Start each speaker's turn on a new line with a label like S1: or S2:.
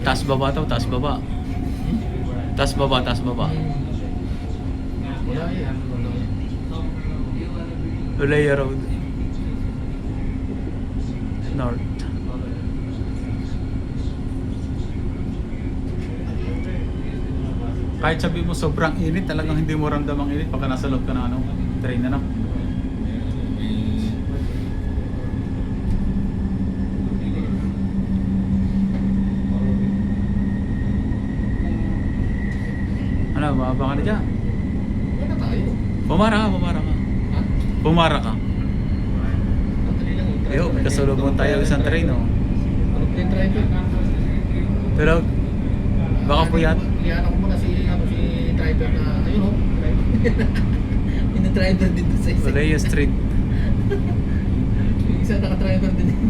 S1: Taas baba to, taas baba. Taas baba, taas baba.
S2: Wala yan.
S1: Ulaya Road. North. Kahit sabi mo sobrang init, talagang hindi mo ramdam ang init pagka nasa loob ka ng train na. Ano, bababa ka na dyan?
S2: Wala tayo.
S1: Pumara ka, pumara ka.
S2: Ha?
S1: Pumara ka.
S2: Madali lang yung
S1: Yo, may kasalubong tayo isang train, oh.
S2: Ano po yung driver?
S1: Pero, baka puyat.
S2: Iyan ako muna si driver na, ayun oh. Yung driver dito sa isa.
S1: Ulaya Street.
S2: Yung isa naka-driver din.